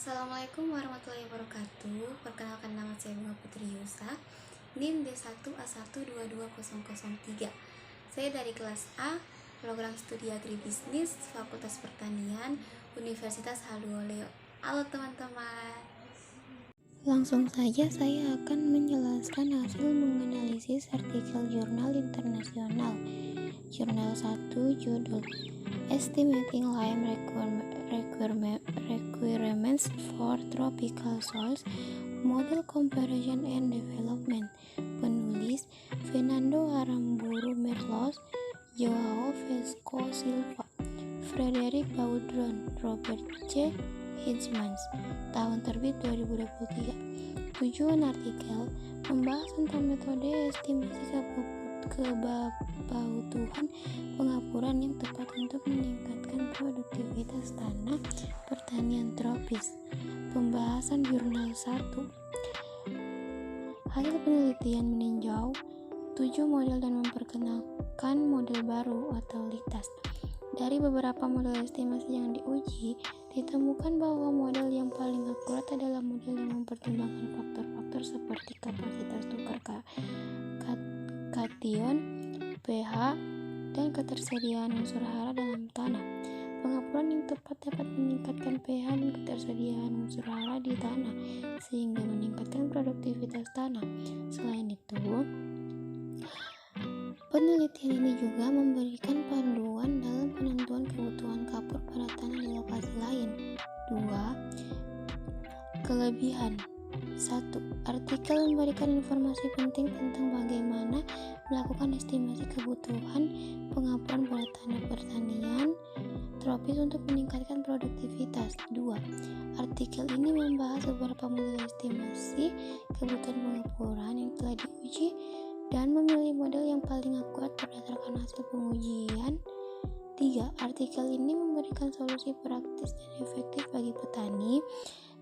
Assalamualaikum warahmatullahi wabarakatuh. Perkenalkan, nama saya Bunga Putri Yusa, NIM D1A1220003. Saya dari kelas A, program studi agribisnis, Fakultas Pertanian, Universitas Haluoleo. Halo teman-teman. Langsung saja saya akan menjelaskan hasil menganalisis artikel jurnal internasional. Jurnal 1, judul Estimating Lime Requirements for Tropical Soils, Model Comparison and Development. Penulis Fernando Aramburu Merlos, Joao Vesco Silva, Frederick Baudron, Robert C. Hitchmans. Tahun terbit 2023. Tujuan artikel membahas tentang metode estimasi kebautuhan pengapuran yang tepat untuk meningkatkan produktivitas tanah pertanian tropis. Pembahasan jurnal 1. Hasil penelitian meninjau 7 model dan memperkenalkan model baru atau LITAS. Dari beberapa model estimasi yang diuji, ditemukan bahwa model yang paling akurat adalah model yang mempertimbangkan faktor-faktor seperti kapasitas tukar kation, pH, dan ketersediaan unsur hara dalam tanah. Pengapuran yang tepat dapat meningkatkan pH dan ketersediaan unsur hara di tanah, sehingga meningkatkan produktivitas tanah. Selain itu, penelitian ini juga memberikan panduan dalam penentuan kebutuhan kapur pada tanah di lokasi lain. 2. Kelebihan. 1. Artikel memberikan informasi penting tentang bagaimana melakukan estimasi kebutuhan pengapuran pada tanah pertanian tropis untuk meningkatkan produktivitas. 2. Artikel ini membahas beberapa model estimasi kebutuhan pengapuran yang telah diuji dan memilih model yang paling akurat berdasarkan hasil pengujian. 3. Artikel ini memberikan solusi praktis dan efektif bagi petani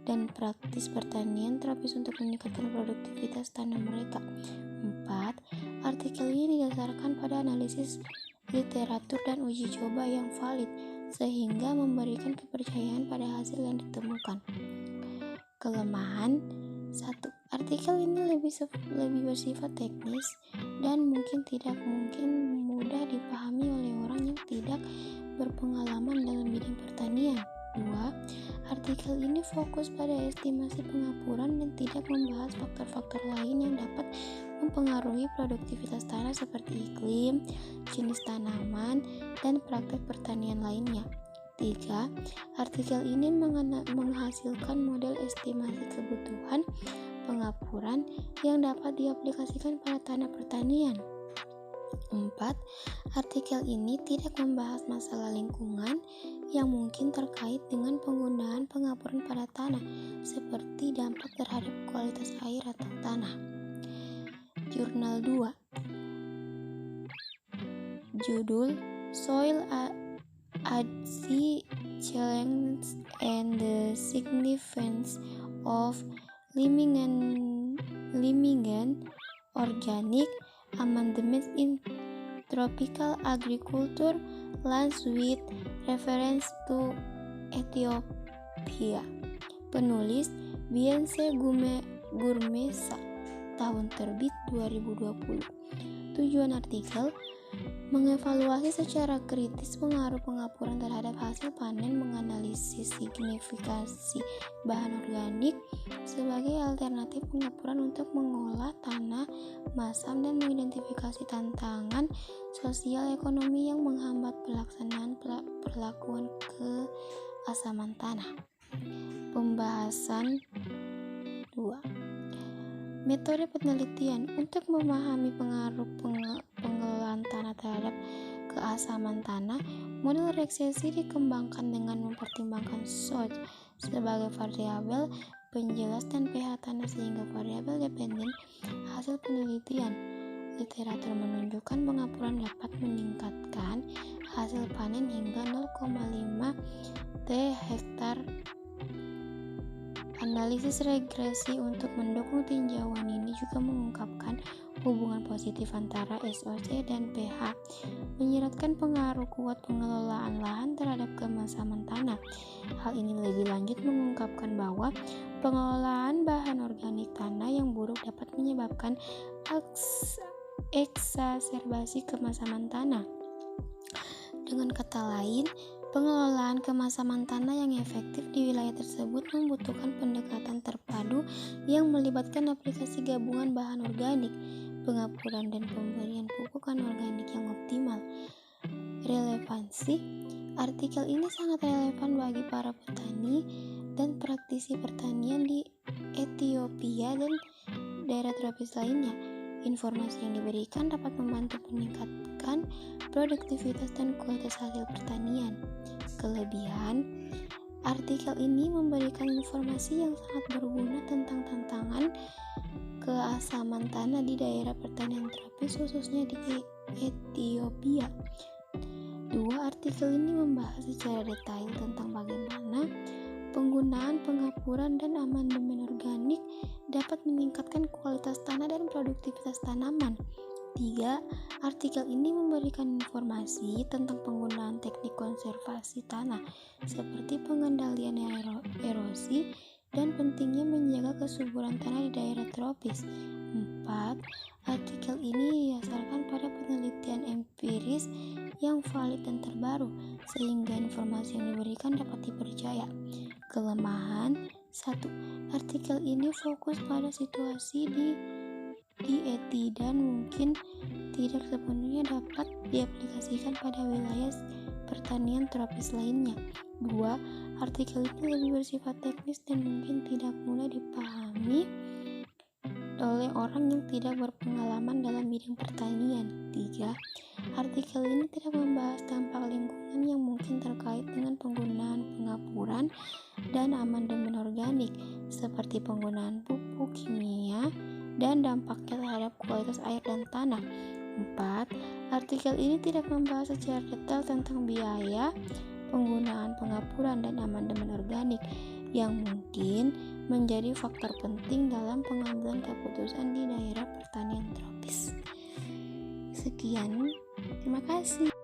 dan praktis pertanian tropis untuk meningkatkan produktivitas tanah mereka. 4. Artikel ini didasarkan pada analisis literatur dan uji coba yang valid, sehingga memberikan kepercayaan pada hasil yang ditemukan. Kelemahan. 1. Artikel ini lebih bersifat teknis dan mungkin mudah dipahami oleh orang yang tidak berpengalaman dalam bidang pertanian. 2. Artikel ini fokus pada estimasi pengapuran dan tidak membahas faktor-faktor lain yang dapat mempengaruhi produktivitas tanah seperti iklim, jenis tanaman, dan praktek pertanian lainnya. 3. Artikel ini menghasilkan model estimasi kebutuhan pengapuran yang dapat diaplikasikan pada tanah pertanian. 4. Artikel ini tidak membahas masalah lingkungan yang mungkin terkait dengan penggunaan pengapuran pada tanah, seperti dampak terhadap kualitas air atau tanah. Jurnal 2. Judul Soil Adsi Challenge and the Significance of Limiting Organic Amendments in Tropical Agriculture Lands with Reference to Ethiopia. Penulis Biense Gurmesa. Tahun terbit 2020. Tujuan artikel mengevaluasi secara kritis pengaruh pengapuran terhadap hasil panen, menganalisis signifikasi bahan organik sebagai alternatif pengapuran untuk mengolah tanah masam, dan mengidentifikasi tantangan sosial ekonomi yang menghambat pelaksanaan perlakuan keasaman tanah. Pembahasan 2. Metode penelitian. Untuk memahami pengaruh pengelolaan tanah terhadap keasaman tanah, model regresi dikembangkan dengan mempertimbangkan SWOT sebagai variabel penjelas dan pH tanah sehingga variabel dependen. Hasil penelitian. Literatur menunjukkan pengapuran dapat meningkatkan hasil panen hingga 0,5 t hektar. Analisis regresi untuk mendukung tinjauan ini juga mengungkapkan hubungan positif antara SOC dan pH, menyiratkan pengaruh kuat pengelolaan lahan terhadap kemasaman tanah. Hal ini lebih lanjut mengungkapkan bahwa pengelolaan bahan organik tanah yang buruk dapat menyebabkan eksaserbasi kemasaman tanah. Dengan kata lain, pengelolaan kemasaman tanah yang efektif di wilayah tersebut membutuhkan pendekatan terpadu yang melibatkan aplikasi gabungan bahan organik, pengapuran dan pemberian pupuk anorganik yang optimal. Relevansi artikel ini sangat relevan bagi para petani dan praktisi pertanian di Ethiopia dan daerah tropis lainnya. Informasi yang diberikan dapat membantu meningkatkan produktivitas dan kualitas hasil pertanian. Kelebihan artikel ini memberikan informasi yang sangat berguna tentang tantangan keasaman tanah di daerah pertanian tropis, khususnya di Ethiopia. Artikel ini membahas secara detail tentang bagaimana penggunaan pengapuran dan amandemen organik dapat meningkatkan kualitas tanah dan produktivitas tanaman. 3. Artikel ini memberikan informasi tentang penggunaan teknik konservasi tanah seperti pengendalian erosi dan pentingnya menjaga kesuburan tanah di daerah tropis. 4. Artikel ini didasarkan pada penelitian empiris yang valid dan terbaru, sehingga informasi yang diberikan dapat dipercaya. Kelemahan 1. Artikel ini fokus pada situasi di Eti dan mungkin tidak sepenuhnya dapat diaplikasikan pada wilayah pertanian tropis lainnya. 2. Artikel ini lebih bersifat teknis dan mungkin tidak mudah dipahami oleh orang yang tidak berpengalaman dalam bidang pertanian. 3. Artikel ini tidak membahas dampak lingkungan yang mungkin terkait dengan penggunaan pengapuran dan amandemen organik, seperti penggunaan pupuk kimia dan dampaknya terhadap kualitas air dan tanah. 4. Artikel ini tidak membahas secara detail tentang biaya penggunaan pengapuran dan amandemen organik yang mungkin menjadi faktor penting dalam pengambilan keputusan di daerah pertanian tropis. Sekian, terima kasih.